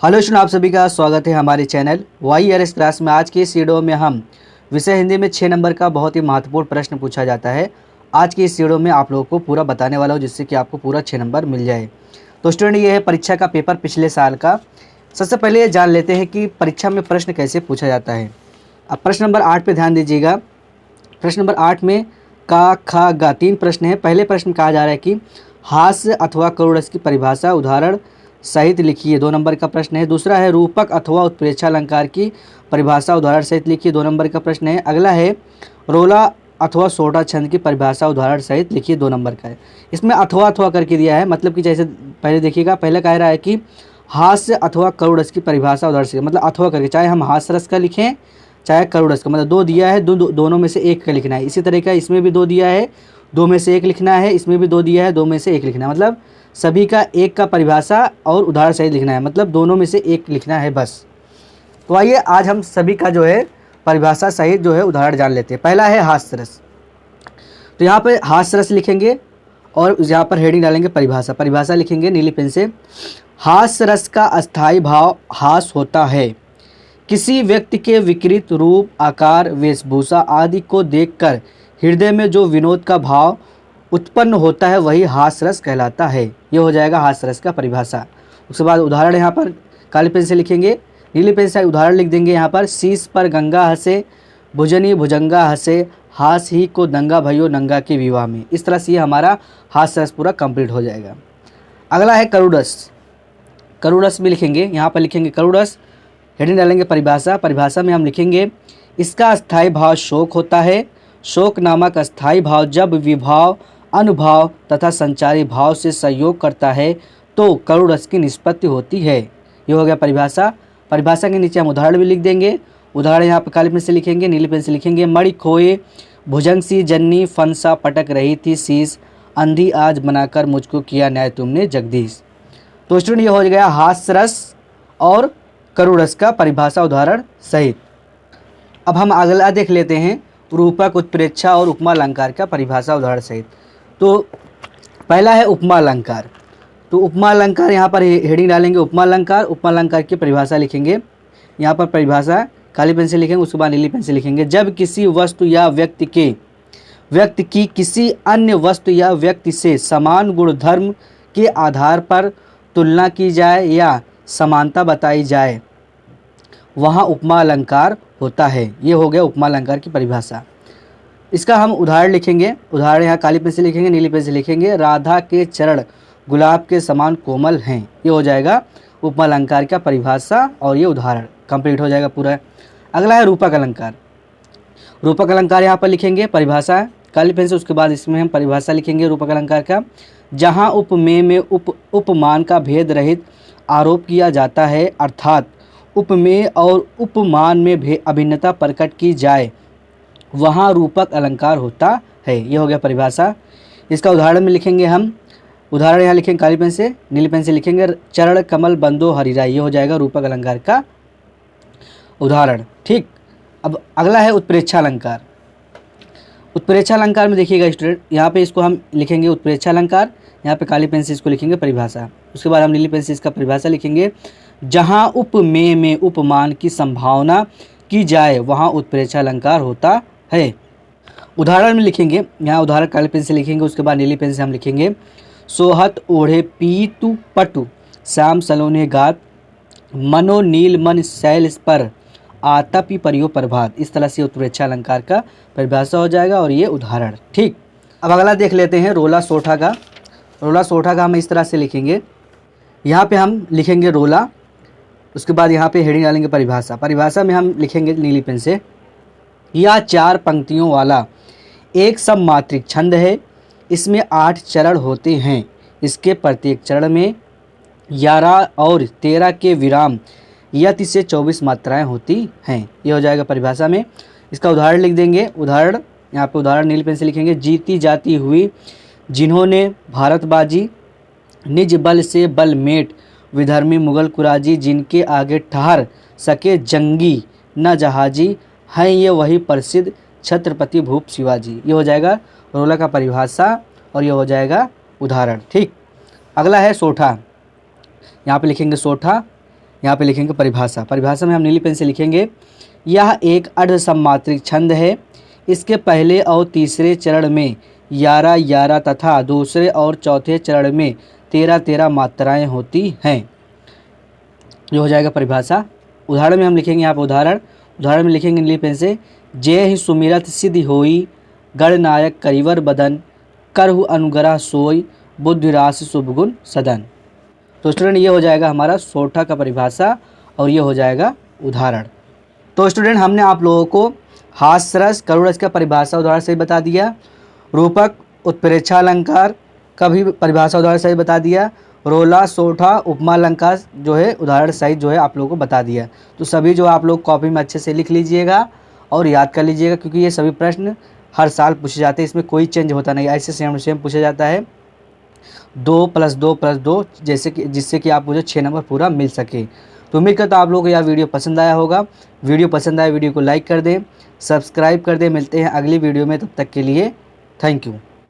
Hello student, आप सभी का स्वागत है हमारे चैनल YRS क्लास में। आज की इस वीडियो में हम विषय हिंदी में 6 नंबर का बहुत ही महत्वपूर्ण प्रश्न पूछा जाता है। आज की इस वीडियो में आप लोगों को पूरा बताने वाला हूँ, जिससे कि आपको पूरा 6 नंबर मिल जाए। तो स्टूडेंट, ये है परीक्षा का पेपर पिछले साल का। सबसे पहले ये जान लेते हैं कि परीक्षा में प्रश्न कैसे पूछा जाता है। अब प्रश्न नंबर 8 पर ध्यान दीजिएगा। प्रश्न नंबर 8 में का, खा, गा 3 प्रश्न हैं। पहले प्रश्न में कहा जा रहा है कि हास्य अथवा करुणरस की परिभाषा उदाहरण सहित लिखिए, 2 नंबर का प्रश्न है। दूसरा है रूपक अथवा उत्प्रेक्षा अलंकार की परिभाषा उदाहरण सहित लिखिए, 2 नंबर का प्रश्न है। अगला है रोला अथवा सोटा छंद की परिभाषा उदाहरण सहित लिखिए, 2 नंबर का है। इसमें अथवा अथवा करके दिया है, मतलब कि जैसे पहले देखिएगा, पहले कह रहा है कि हास्य अथवा करुणरस की परिभाषा उदाहरण से, मतलब अथवा करके, चाहे हम हास्य रस का लिखें चाहे करुणरस का, मतलब 2 दिया है, दोनों में से एक का लिखना है। इसी तरह का इसमें भी 2 दिया है, 2 में से एक लिखना है। इसमें भी 2 दिया है, 2 में से एक लिखना है। मतलब सभी का एक का परिभाषा और उदाहरण सहित लिखना है, मतलब दोनों में से एक लिखना है बस। तो आइए आज हम सभी का जो है परिभाषा सहित जो है उदाहरण जान लेते हैं। पहला है हास्य रस। तो यहाँ पर हास्य रस लिखेंगे और यहाँ पर हेडिंग डालेंगे परिभाषा। परिभाषा लिखेंगे नीली पेन से। हास्य रस का अस्थायी भाव हास होता है। किसी व्यक्ति के विकृत रूप, आकार, वेशभूषा आदि को देखकर हृदय में जो विनोद का भाव उत्पन्न होता है वही हास्य रस कहलाता है। ये हो जाएगा हास्य रस का परिभाषा। उसके बाद उदाहरण यहाँ पर काली पेन से लिखेंगे, नीली पेन से उदाहरण लिख देंगे। यहाँ पर शीश पर गंगा हंसे, भुजनी भुजंगा हंसे, हास ही को दंगा भयो नंगा के विवाह में। इस तरह से ये हमारा हास्य रस पूरा कंप्लीट हो जाएगा। अगला है करुणरस। करुणरस भी लिखेंगे, यहाँ पर लिखेंगे करुणरस, हेडिंग डालेंगे परिभाषा। परिभाषा में हम लिखेंगे इसका अस्थायी भाव शोक होता है। शोक नामक अस्थायी भाव जब विभाव, अनुभाव तथा संचारी भाव से सहयोग करता है तो करुणरस की निष्पत्ति होती है। ये हो गया परिभाषा। परिभाषा के नीचे हम उदाहरण भी लिख देंगे। उदाहरण यहाँ पर काली पेन से लिखेंगे, नीली पेन से लिखेंगे। मणि खोए भुजंग सी जन्नी, फनसा पटक रही थी शीश, अंधी आज बनाकर मुझको किया न्याय तुमने जगदीश। तो स्टूडेंट, ये हो गया हास्य रस और करुणरस का परिभाषा उदाहरण सहित। अब हम अगला देख लेते हैं रूपक, उत्प्रेक्षा और उपमा अलंकार का परिभाषा उदाहरण सहित। तो पहला है उपमा अलंकार। तो उपमा अलंकार यहाँ पर हेडिंग डालेंगे उपमा अलंकार। उपमा अलंकार की परिभाषा लिखेंगे, यहाँ पर परिभाषा काली पेन से लिखेंगे, उसके बाद नीली पेन से लिखेंगे। जब किसी वस्तु या व्यक्ति की किसी अन्य वस्तु या व्यक्ति से समान गुणधर्म के आधार पर तुलना की जाए या समानता बताई जाए वहाँ उपमा अलंकार होता है। ये हो गया उपमा अलंकार की परिभाषा। इसका हम उदाहरण लिखेंगे। उदाहरण यहाँ काली पेन से लिखेंगे, नीली पेन से लिखेंगे। राधा के चरण गुलाब के समान कोमल हैं। ये हो जाएगा उपमा अलंकार का परिभाषा और ये उदाहरण कंप्लीट हो जाएगा पूरा। अगला है रूपक अलंकार। रूपक अलंकार यहाँ पर लिखेंगे परिभाषा काली पेन से, उसके बाद इसमें हम परिभाषा लिखेंगे रूपक अलंकार का। जहाँ उपमेय में उपमान का भेद रहित आरोप किया जाता है, अर्थात उपमेय और उपमान में अभिन्नता प्रकट की जाए, वहाँ रूपक अलंकार होता है। ये हो गया परिभाषा। इसका उदाहरण में लिखेंगे हम। उदाहरण यहाँ लिखेंगे काली पेन से, नीली पेन से लिखेंगे। चरण कमल बंदो हरिराई। ये हो जाएगा रूपक अलंकार का उदाहरण। ठीक। अब अगला है उत्प्रेक्षा अलंकार। उत्प्रेक्षा अलंकार में देखिएगा स्टूडेंट, यहाँ पे इसको हम लिखेंगे उत्प्रेक्षा अलंकार, यहाँ पे काली पेन से इसको लिखेंगे परिभाषा। उसके बाद हम नीली पेन से इसका परिभाषा लिखेंगे। जहाँ उपमेय में उपमान की संभावना की जाए वहाँ उत्प्रेक्षा अलंकार होता है। उदाहरण में लिखेंगे, यहाँ उदाहरण काली पेन से लिखेंगे, उसके बाद नीली पेन से हम लिखेंगे। सोहत ओढ़े पीतु पटु, श्याम सलोने गात, मनो नील मन शैल पर, आतपी परियो प्रभात। इस तरह से उत्प्रेक्षा अलंकार का परिभाषा हो जाएगा और ये उदाहरण। ठीक। अब अगला देख लेते हैं रोला सोठा का। रोला सोठा का हम इस तरह से लिखेंगे। यहाँ पे हम लिखेंगे रोला, उसके बाद यहाँ पे हेडिंग डालेंगे परिभाषा। परिभाषा में हम लिखेंगे नीली पेन से। यह 4 पंक्तियों वाला एक सममात्रिक छंद है। इसमें 8 चरण होते हैं। इसके प्रत्येक चरण में 11 और 13 के विराम यति से 24 मात्राएं होती हैं। ये हो जाएगा परिभाषा में। इसका उदाहरण लिख देंगे। उदाहरण यहाँ पे उदाहरण नीली पेन से लिखेंगे। जीती जाती हुई जिन्होंने भारत बाजी, निज बल से बल मेट विधर्मी मुगल कुराजी, जिनके आगे ठहर सके जंगी न जहाजी, हैं ये वही प्रसिद्ध छत्रपति भूप शिवाजी। ये हो जाएगा रोला का परिभाषा और ये हो जाएगा उदाहरण। ठीक। अगला है सोठा। यहाँ पे लिखेंगे सोठा। यहाँ पे लिखेंगे परिभाषा। परिभाषा में हम नीली पेन से लिखेंगे, यह एक अर्धसमात्रिक छंद है। इसके पहले और तीसरे चरण में 11-11 तथा दूसरे और चौथे चरण में 13-13 मात्राएं होती हैं। जो हो जाएगा परिभाषा। उदाहरण में हम लिखेंगे यहाँ पर उदाहरण में लिखेंगे नीली पेन से, जय ही सुमिरत सिद्धि होई, गणनायक करिवर बदन, करहु अनुग्रह सोई, बुद्धि राशि शुभ गुण सदन। तो स्टूडेंट ये हो जाएगा हमारा सोठा का परिभाषा और ये हो जाएगा उदाहरण। तो स्टूडेंट हमने आप लोगों को हास्य रस करुण रस का परिभाषा उदाहरण से बता दिया, रूपक उत्प्रेक्षा अलंकार का भी परिभाषा उदाहरण सहित बता दिया, रोला सोठा उपमा अलंकार जो है उदाहरण सहित जो है आप लोगों को बता दिया। तो सभी जो आप लोग कॉपी में अच्छे से लिख लीजिएगा और याद कर लीजिएगा, क्योंकि ये सभी प्रश्न हर साल पूछे जाते हैं, इसमें कोई चेंज होता नहीं, ऐसे सेम पूछा जाता है 2+2+2 जिससे कि आप मुझे 6 नंबर पूरा मिल सके। तो उम्मीद करता हूँ आप लोगों को यह वीडियो पसंद आया होगा। वीडियो पसंद आए वीडियो को लाइक कर दें, सब्सक्राइब कर दें। मिलते हैं अगली वीडियो में, तब तक के लिए थैंक यू।